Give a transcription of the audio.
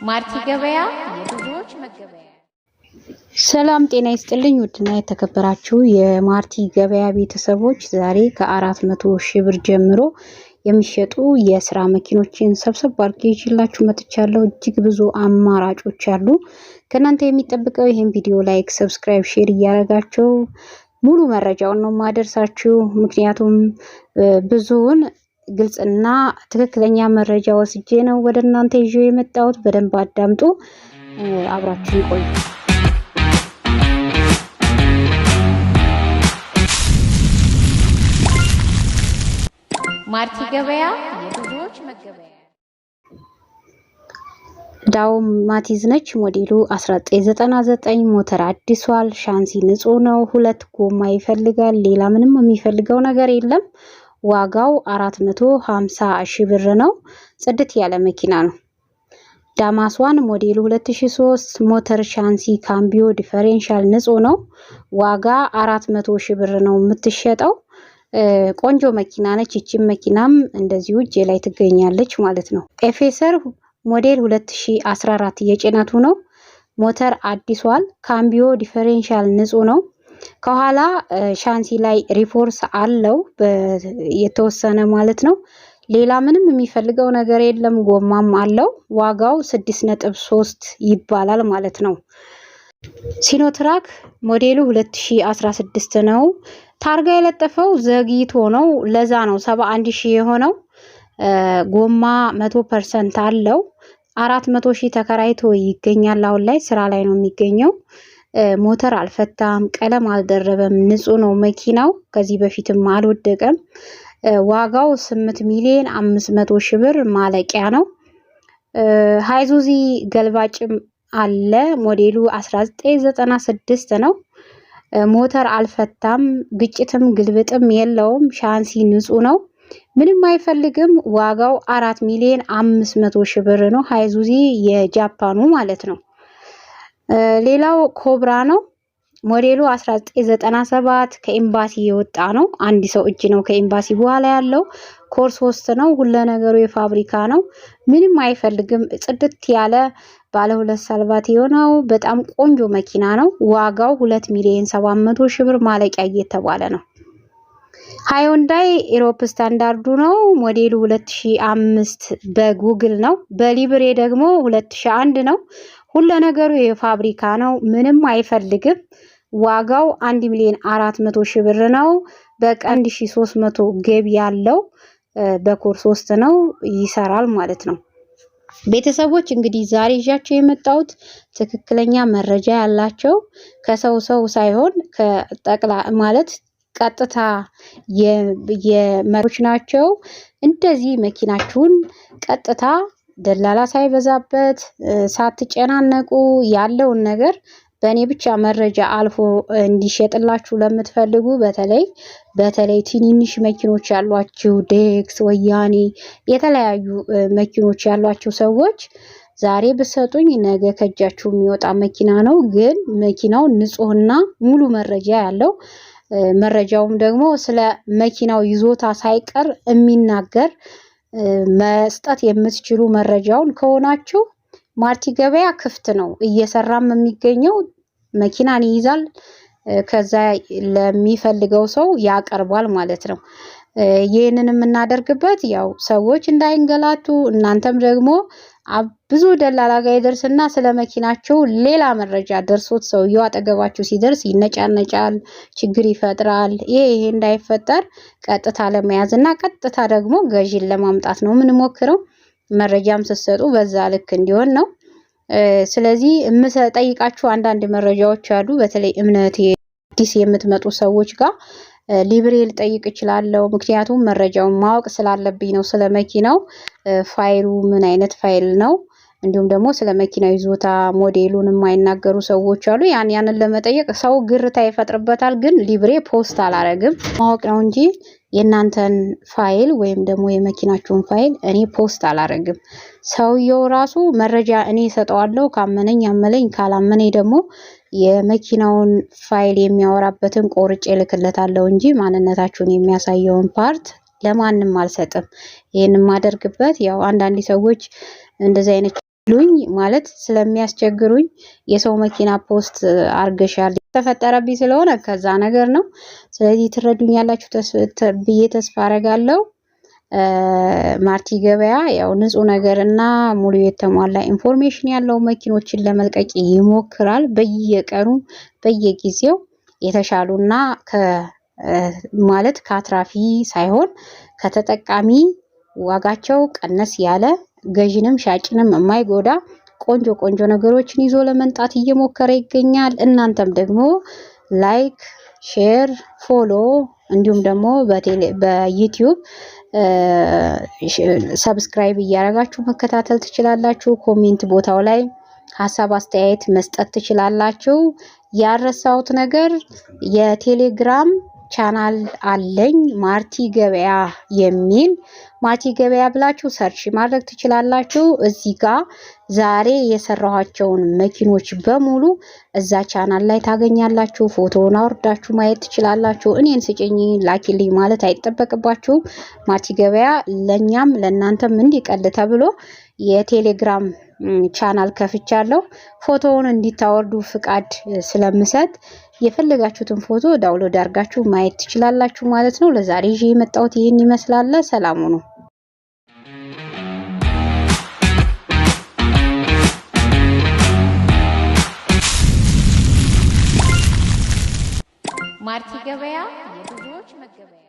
ማርቲ ገበያ የብዙዎች መገበያ። ሰላም ጤና ይስጥልኝ ውድና የተከበራችሁ የማርቲ ገበያ ቤተሰቦች፣ ዛሬ ከ400 ሺህ ብር ጀምሮ የሚሸጡ የስራ መኪኖችን ሰብሰብ አድርጌ ይዤላችሁ መጥቻለሁ። እጅግ ብዙ አማራጮች አሉ። ከናንተ የሚጠብቀው ይሄን ቪዲዮ ላይክ፣ ሰብስክራይብ፣ ሼር እያደረጋችሁ ሙሉ መረጃውን ነው ማደርሳችሁ። ምክንያቱም ብዙውን ግልጽና ትክክለኛ መረጃ ወስጄ ነው ወደ እናንተ ይዤ የመጣሁት። በደንብ አዳምጡ፣ አብራችሁ ይቆዩ። ማርቲ ገበያ የብዙዎች መገበያ። ዳው ማቲዝ ነች። ሞዴሉ 1999 ሞተር አዲሷል። ሻንሲ ንጹህ ነው። 2 ጎማ ይፈልጋል። ሌላ ምንም የሚፈልገው ነገር የለም። ዋጋው 450 ሺህ ብር ነው። ጽድት ያለ መኪና ነው። ዳማስዋን ሞዴሉ 2003 ሞተር ሻንሲ ካምቢዮ ዲፈረንሻል ንጹህ ነው። ዋጋ 400 ሺህ ብር ነው የምትሸጠው። ቆንጆ መኪና ነች። እቺም መኪናም እንደዚሁ እጄ ላይ ትገኛለች ማለት ነው። ኤፌሰር ሞዴል 2014 የጭነቱ ነው። ሞተር አዲሷል። ካምቢዮ ዲፈረንሻል ንጹህ ነው። ከኋላ ሻንሲ ላይ ሪፎርስ አለው የተወሰነ ማለት ነው። ሌላ ምንም የሚፈልገው ነገር የለም። ጎማም አለው። ዋጋው 6.3 ይባላል ማለት ነው። ሲኖትራክ ሞዴሉ 2016 ነው። ታርጋ የለጠፈው ዘግይቶ ነው። ለዛ ነው 71 ሺህ የሆነው። ጎማ 100% አለው። 400 ሺህ ተከራይቶ ይገኛል። አሁን ላይ ስራ ላይ ነው የሚገኘው። ሞተር አልፈታም፣ ቀለም አልደረበም፣ ንጹህ ነው መኪናው። ከዚህ በፊትም አልወደቀም። ዋጋው 8,500,000 ሺህ ብር ማለቂያ ነው። ሃይዙዚ ገልባጭም አለ። ሞዴሉ 1996 ነው። ሞተር አልፈታም፣ ግጭትም ግልብጥም የለውም። ሻንሲ ንጹህ ነው። ምንም አይፈልግም። ዋጋው 4,500,000 ሺህ ብር ነው። ሃይዙዚ የጃፓኑ ማለት ነው። ሌላው ኮብራ ነው። ሞዴሉ 1997 ከኤምባሲ የወጣ ነው። አንድ ሰው እጅ ነው ከኤምባሲ በኋላ ያለው። ኮር 3 ነው። ሁሉ ነገሩ የፋብሪካ ነው። ምንም አይፈልግም። ጽድት ያለ ባለ 2 ሳልቫቲዮ ነው። በጣም ቆንጆ መኪና ነው። ዋጋው 2,700,000 ሺህ ብር ማለቂያ እየተባለ ነው። ሃይንዳይ ኢሮፕ ስታንዳርዱ ነው። ሞዴሉ 2005 በጉግል ነው። በሊብሬ ደግሞ 2001 ነው። ሁሉ ነገሩ የፋብሪካ ነው። ምንም አይፈልግም። ዋጋው 1,400,000 ሺህ ብር ነው። በቀን 1300 ገቢ ያለው በኮር 3 ነው። ይሰራል ማለት ነው። ቤተሰቦች እንግዲህ ዛሬ ይዣቸው የመጣሁት ትክክለኛ መረጃ ያላቸው ከሰው ሳይሆን ከጠቅላ ማለት ቀጥታ የመሮች ናቸው። እንደዚህ መኪናችሁን ቀጥታ ደላላ ሳይበዛበት ሳትጨናነቁ ያለውን ነገር በእኔ ብቻ መረጃ አልፎ እንዲሸጥላችሁ ለምትፈልጉ በተለይ ትንንሽ መኪኖች ያሏችሁ ዴክስ፣ ወያኔ የተለያዩ መኪኖች ያሏችሁ ሰዎች ዛሬ ብትሰጡኝ ነገ ከእጃችሁ የሚወጣ መኪና ነው። ግን መኪናው ንጹህና ሙሉ መረጃ ያለው መረጃውም ደግሞ ስለ መኪናው ይዞታ ሳይቀር የሚናገር መስጠት የምትችሉ መረጃውን ከሆናችሁ ማርቲ ገበያ ክፍት ነው። እየሰራም የሚገኘው መኪናን ይይዛል። ከዛ ለሚፈልገው ሰው ያቀርባል ማለት ነው። ይሄንን የምናደርግበት ያው ሰዎች እንዳይንገላቱ እናንተም ደግሞ ብዙ ደላላ ጋር ይደርስና ስለ መኪናቸው ሌላ መረጃ ደርሶት ሰውየው አጠገባችሁ ሲደርስ ይነጫነጫል፣ ችግር ይፈጥራል። ይሄ እንዳይፈጠር ቀጥታ ለመያዝና ቀጥታ ደግሞ ገዢን ለማምጣት ነው የምንሞክረው። መረጃም ስትሰጡ በዛ ልክ እንዲሆን ነው። ስለዚህ ጠይቃችሁ አንዳንድ መረጃዎች አሉ። በተለይ እምነት አዲስ የምትመጡ ሰዎች ጋር ሊብሬ ልጠይቅ እችላለሁ። ምክንያቱም መረጃውን ማወቅ ስላለብኝ ነው። ስለ መኪናው ፋይሉ ምን አይነት ፋይል ነው፣ እንዲሁም ደግሞ ስለ መኪናው ይዞታ ሞዴሉን የማይናገሩ ሰዎች አሉ። ያንን ለመጠየቅ ሰው ግርታ ይፈጥርበታል። ግን ሊብሬ ፖስት አላረግም። ማወቅ ነው እንጂ የእናንተን ፋይል ወይም ደግሞ የመኪናችሁን ፋይል እኔ ፖስት አላረግም። ሰውየው ራሱ መረጃ እኔ ሰጠዋለሁ። ካመነኝ አመለኝ፣ ካላመነኝ ደግሞ የመኪናውን ፋይል የሚያወራበትን ቆርጬ ልክለታለሁ እንጂ ማንነታችሁን የሚያሳየውን ፓርት ለማንም አልሰጥም። ይሄን ማደርግበት ያው አንዳንድ ሰዎች እንደዚህ አይነት ሉኝ ማለት ስለሚያስቸግሩኝ የሰው መኪና ፖስት አርገሻል ተፈጠረብኝ ስለሆነ ከዛ ነገር ነው። ስለዚህ ትረዱኛላችሁ ብዬ ተስፋ አረጋለሁ። ማርቲ ገበያ ያው ንጹህ ነገርና ሙሉ የተሟላ ኢንፎርሜሽን ያለው መኪኖችን ለመልቀቅ ይሞክራል። በየቀኑ በየጊዜው የተሻሉና ማለት ከአትራፊ ሳይሆን ከተጠቃሚ ዋጋቸው ቀነስ ያለ ገዥንም ሻጭንም የማይጎዳ ቆንጆ ቆንጆ ነገሮችን ይዞ ለመንጣት እየሞከረ ይገኛል። እናንተም ደግሞ ላይክ፣ ሼር፣ ፎሎ እንዲሁም ደግሞ በዩቲዩብ ሰብስክራይብ እያደረጋችሁ መከታተል ትችላላችሁ። ኮሜንት ቦታው ላይ ሀሳብ አስተያየት መስጠት ትችላላችሁ። ያረሳሁት ነገር የቴሌግራም ቻናል አለኝ ማርቲ ገበያ የሚል ማርቲ ገበያ ብላችሁ ሰርች ማድረግ ትችላላችሁ። እዚህ ጋር ዛሬ የሰራኋቸውን መኪኖች በሙሉ እዛ ቻናል ላይ ታገኛላችሁ። ፎቶውን አውርዳችሁ ማየት ትችላላችሁ። እኔን ስጭኝ ላኪልኝ ማለት አይጠበቅባችሁም። ማርቲ ገበያ ለኛም ለእናንተም እንዲቀል ተብሎ የቴሌግራም ቻናል ከፍቻለሁ። ፎቶውን እንዲታወርዱ ፍቃድ ስለምሰጥ የፈለጋችሁትን ፎቶ ዳውንሎድ አድርጋችሁ ማየት ትችላላችሁ ማለት ነው። ለዛሬ ይዤ የመጣሁት ይህን ይመስላል። ሰላም ሁኑ። ማርቲ ገበያ የብዙዎች መገበያ